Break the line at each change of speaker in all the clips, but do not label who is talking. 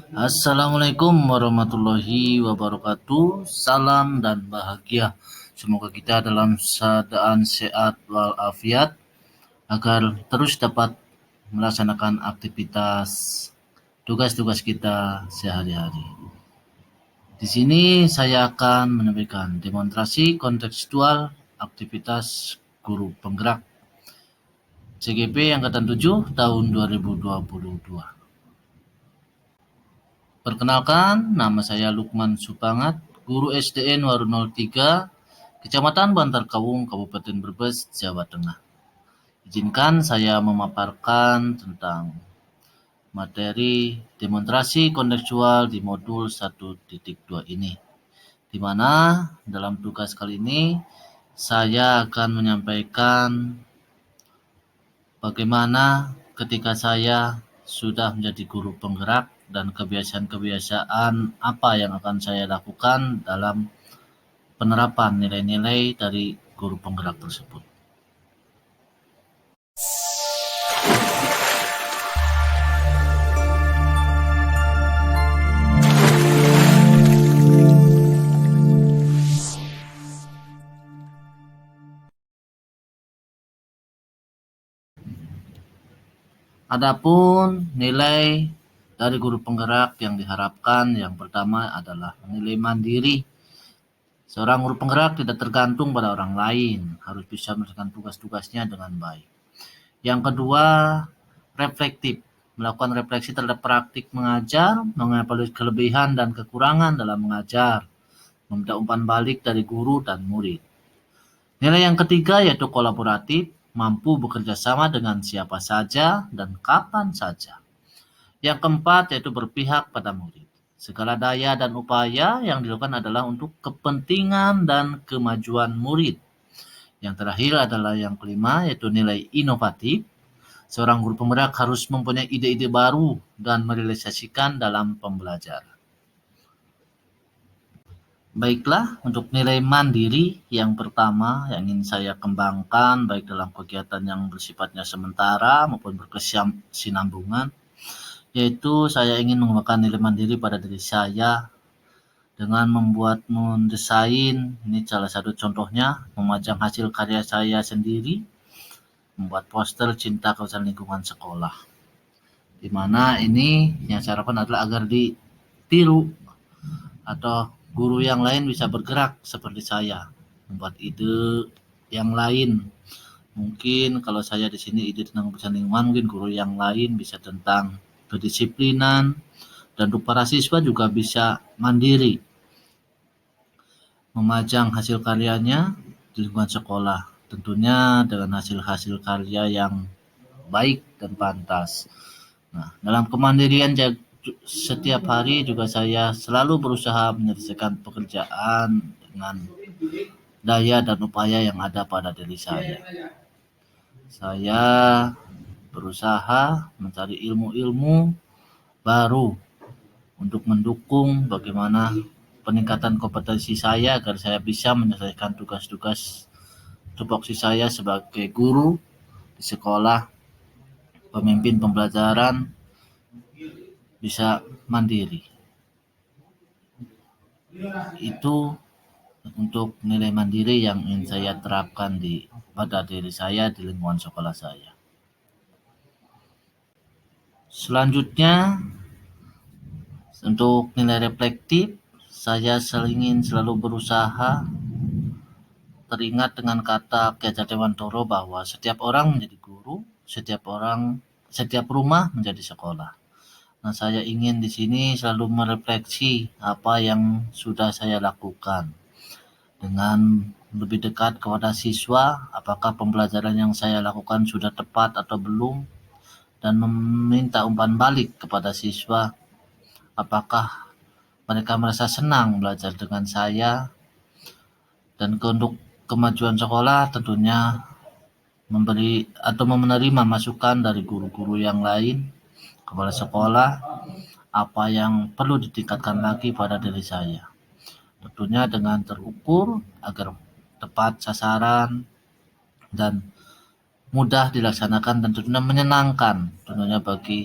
Assalamualaikum warahmatullahi wabarakatuh. Salam dan bahagia. Semoga kita dalam keadaan sehat walafiat agar terus dapat melaksanakan aktivitas tugas-tugas kita sehari-hari. Di sini saya akan menyampaikan demonstrasi kontekstual aktivitas guru penggerak CGP Angkatan 7 tahun 2022. Perkenalkan, nama saya Lukman Supangat, guru SDN Waru 03, Kecamatan Bantar Kawung, Kabupaten Brebes, Jawa Tengah. Izinkan saya memaparkan tentang materi demonstrasi kontekstual di modul 1.2 ini, di mana dalam tugas kali ini saya akan menyampaikan bagaimana ketika saya sudah menjadi guru penggerak dan kebiasaan-kebiasaan apa yang akan saya lakukan dalam penerapan nilai-nilai dari guru penggerak tersebut. Adapun nilai dari guru penggerak yang diharapkan yang pertama adalah nilai mandiri. Seorang guru penggerak tidak tergantung pada orang lain, harus bisa menyelesaikan tugas-tugasnya dengan baik. Yang kedua, reflektif, melakukan refleksi terhadap praktik mengajar, mengevaluasi kelebihan dan kekurangan dalam mengajar, meminta umpan balik dari guru dan murid. Nilai yang ketiga yaitu kolaboratif, mampu bekerja sama dengan siapa saja dan kapan saja. Yang keempat yaitu berpihak pada murid. Segala daya dan upaya yang dilakukan adalah untuk kepentingan dan kemajuan murid. Yang terakhir adalah yang kelima yaitu nilai inovatif. Seorang guru penggerak harus mempunyai ide-ide baru dan merealisasikan dalam pembelajaran. Baiklah, untuk nilai mandiri yang pertama yang ingin saya kembangkan baik dalam kegiatan yang bersifatnya sementara maupun berkesinambungan, yaitu saya ingin mengembangkan nilai mandiri pada diri saya dengan mendesain, ini salah satu contohnya, memajang hasil karya saya sendiri, membuat poster cinta kawasan lingkungan sekolah. Di mana ini yang saya harapkan adalah agar ditiru atau guru yang lain bisa bergerak seperti saya, membuat ide yang lain. Mungkin kalau saya di sini ide tentang kebersihan lingkungan, mungkin guru yang lain bisa tentang kedisiplinan, dan untuk para siswa juga bisa mandiri memajang hasil karyanya di lingkungan sekolah, tentunya dengan hasil-hasil karya yang baik dan pantas. Nah, dalam kemandirian setiap hari juga saya selalu berusaha menyelesaikan pekerjaan dengan daya dan upaya yang ada pada diri saya. Saya berusaha mencari ilmu-ilmu baru untuk mendukung bagaimana peningkatan kompetensi saya agar saya bisa menyelesaikan tugas-tugas tupoksi saya sebagai guru di sekolah, pemimpin pembelajaran, bisa mandiri. Itu untuk nilai mandiri yang ingin saya terapkan pada diri saya di lingkungan sekolah saya. Selanjutnya, untuk nilai reflektif, saya ingin selalu berusaha teringat dengan kata Ki Hajar Dewantoro bahwa setiap orang menjadi guru, setiap rumah menjadi sekolah. Nah, saya ingin di sini selalu merefleksi apa yang sudah saya lakukan dengan lebih dekat kepada siswa, apakah pembelajaran yang saya lakukan sudah tepat atau belum, dan meminta umpan balik kepada siswa, apakah mereka merasa senang belajar dengan saya, dan untuk kemajuan sekolah tentunya memberi atau menerima masukan dari guru-guru yang lain kepada sekolah apa yang perlu ditingkatkan lagi pada diri saya. Tentunya dengan terukur agar tepat sasaran dan mudah dilaksanakan dan tentunya menyenangkan tentunya bagi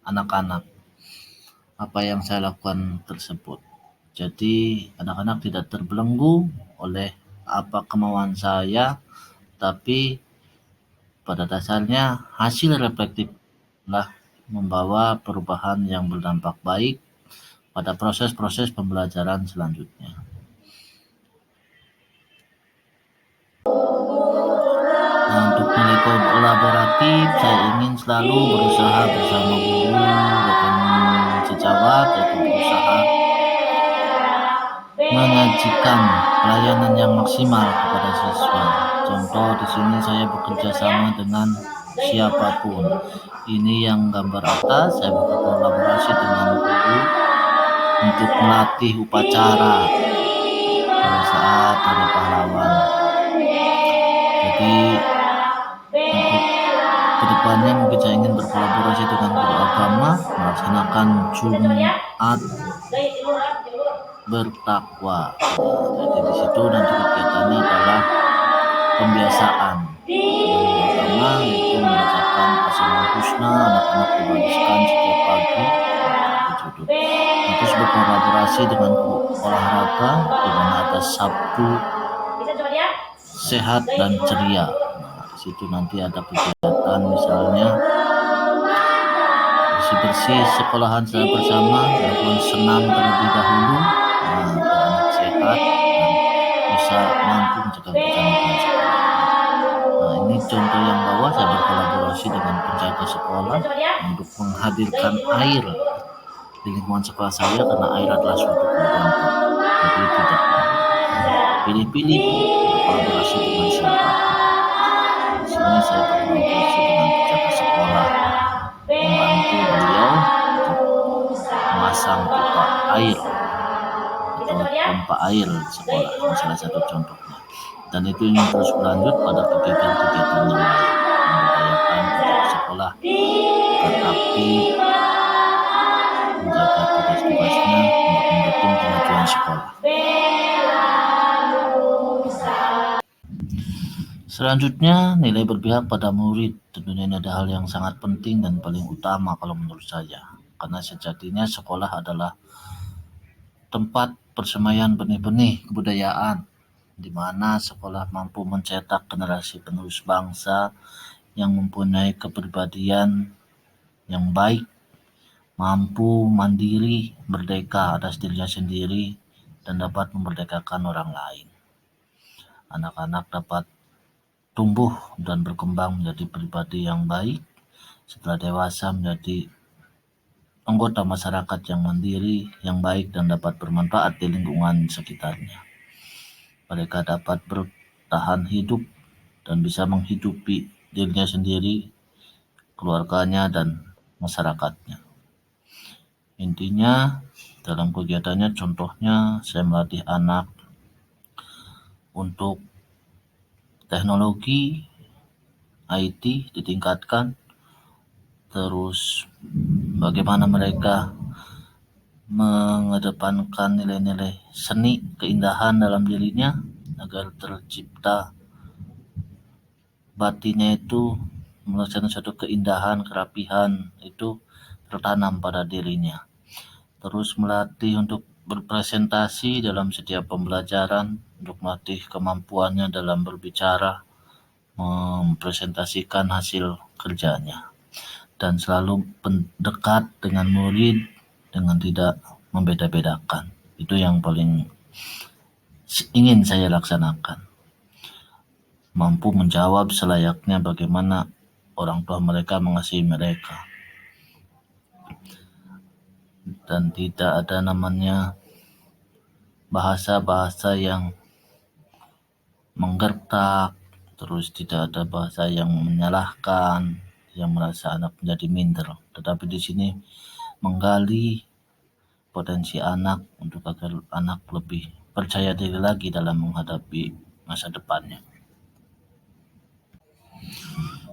anak-anak. apa yang saya lakukan tersebut. Jadi anak-anak tidak terbelenggu oleh apa kemauan saya, tapi pada dasarnya hasil reflektiflah membawa perubahan yang berdampak baik pada proses-proses pembelajaran selanjutnya. Nah, untuk nilai kolaboratif, saya ingin selalu berusaha bersama guru dan sejawat, yaitu berusaha menyajikan pelayanan yang maksimal kepada siswa. Contoh di sini saya bekerja sama dengan siapapun. Ini yang gambar atas, saya berkolaborasi dengan guru untuk melatih upacara pada saat Hari Pahlawan. Jadi untuk kedepannya mungkin saya ingin berkolaborasi dengan guru agama melaksanakan Jumat bertakwa. Jadi di situ nanti kegiatannya adalah pembiasaan agama, yaitu membacakan Asmaul Husna, anak-anak dibariskan setiap pagi. Terus berkolaborasi dengan guru olahraga di mana ada Sabtu sehat dan ceria. Nah, di situ nanti ada kegiatan misalnya bersih-bersih sekolahan secara bersama, melakukan senam terlebih dahulu, agar anak sehat dan bisa mampu menjaga kecantikan sekolah. Nah, ini contoh yang bawah saya berkolaborasi dengan penjaga sekolah untuk menghadirkan air di lingkungan sekolah saya karena air adalah suatu kebutuhan pokok. Jadi tidak pilih-pilih berkolaborasi dengan siapa. Di sini saya berkolaborasi dengan penjaga sekolah, membantu beliau untuk memasang pipa air atau pompa air di sekolah. Ini salah satu contohnya. Dan itu ingin terus berlanjut pada kegiatan-kegiatan yang lain, memberdayakan penjaga sekolah agar aktif menjaga tugas-tugasnya untuk mendukung kemajuan sekolah. Selanjutnya, nilai berpihak pada murid. Tentunya ini ada hal yang sangat penting dan paling utama kalau menurut saya. Karena sejatinya sekolah adalah tempat persemaian benih-benih kebudayaan, di mana sekolah mampu mencetak generasi penerus bangsa yang mempunyai kepribadian yang baik, mampu mandiri, merdeka atas dirinya sendiri, dan dapat memerdekakan orang lain. Anak-anak dapat tumbuh dan berkembang menjadi pribadi yang baik, setelah dewasa menjadi anggota masyarakat yang mandiri, yang baik dan dapat bermanfaat di lingkungan sekitarnya. Mereka dapat bertahan hidup dan bisa menghidupi dirinya sendiri, keluarganya dan masyarakatnya. Intinya dalam kegiatannya, contohnya saya melatih anak untuk teknologi IT ditingkatkan, terus bagaimana mereka mengedepankan nilai-nilai seni, keindahan dalam dirinya agar tercipta batinnya itu melaksanakan suatu keindahan, kerapihan itu tertanam pada dirinya. Terus melatih untuk berpresentasi dalam setiap pembelajaran, untuk melatih kemampuannya dalam berbicara, mempresentasikan hasil kerjanya, dan selalu dekat dengan murid dengan tidak membeda-bedakan. Itu yang paling ingin saya laksanakan. Mampu menjawab selayaknya bagaimana orang tua mereka mengasihi mereka. Dan tidak ada namanya bahasa-bahasa yang menggertak, terus tidak ada bahasa yang menyalahkan, yang merasa anak menjadi minder. Tetapi di sini menggali potensi anak untuk agar anak lebih percaya diri lagi dalam menghadapi masa depannya.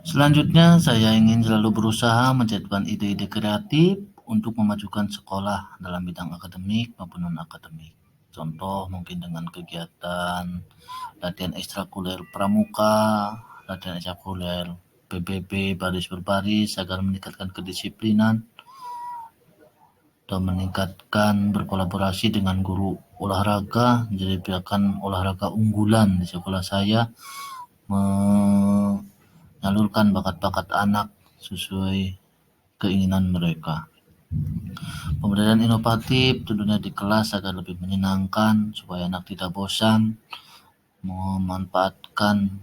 Selanjutnya, saya ingin selalu berusaha menciptakan ide-ide kreatif untuk memajukan sekolah dalam bidang akademik maupun non-akademik. Contoh mungkin dengan kegiatan latihan ekstrakurikuler pramuka, latihan ekstrakurikuler PBB baris berbaris agar meningkatkan kedisiplinan dan meningkatkan berkolaborasi dengan guru olahraga, menyediakan olahraga unggulan di sekolah saya, menyalurkan bakat-bakat anak sesuai keinginan mereka. Pembelajaran inovatif tentunya di kelas agar lebih menyenangkan supaya anak tidak bosan, memanfaatkan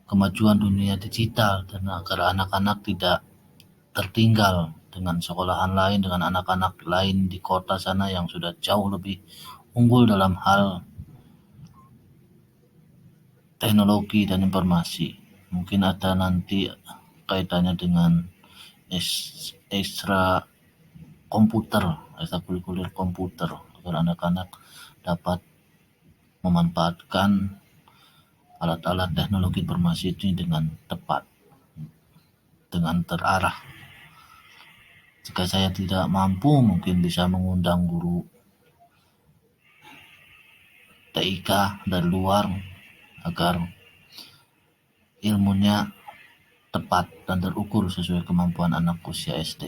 kemajuan dunia digital dan agar anak-anak tidak tertinggal dengan sekolahan lain, dengan anak-anak lain di kota sana yang sudah jauh lebih unggul dalam hal teknologi dan informasi. Mungkin ada nanti kaitannya dengan ekstra kurikuler komputer agar anak-anak dapat memanfaatkan alat-alat teknologi informasi ini dengan tepat, dengan terarah. Jika saya tidak mampu, mungkin bisa mengundang guru TIK dari luar agar ilmunya tepat dan terukur sesuai kemampuan anak usia SD.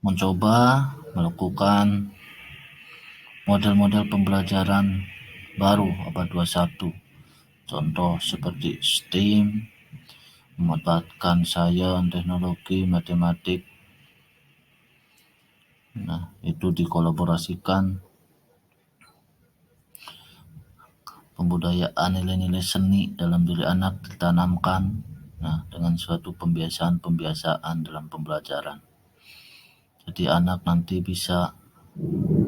Mencoba melakukan model-model pembelajaran baru abad 21. Contoh seperti STEAM, memanfaatkan sains, teknologi, matematik. Nah, itu dikolaborasikan. Pembudayaan nilai-nilai seni dalam diri anak ditanamkan, dengan suatu pembiasaan dalam pembelajaran. Jadi anak nanti bisa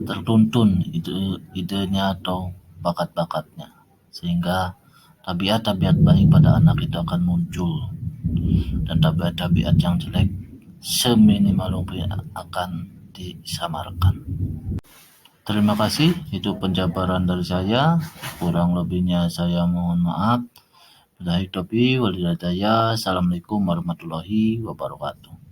tertuntun ide-idenya atau bakat-bakatnya, sehingga tabiat-tabiat baik pada anak itu akan muncul dan tabiat-tabiat yang jelek seminimal mungkin akan disamarkan. Terima kasih, itu penjabaran dari saya. Kurang lebihnya saya mohon maaf. Billahi taufiq wal hidayah. Assalamualaikum warahmatullahi wabarakatuh.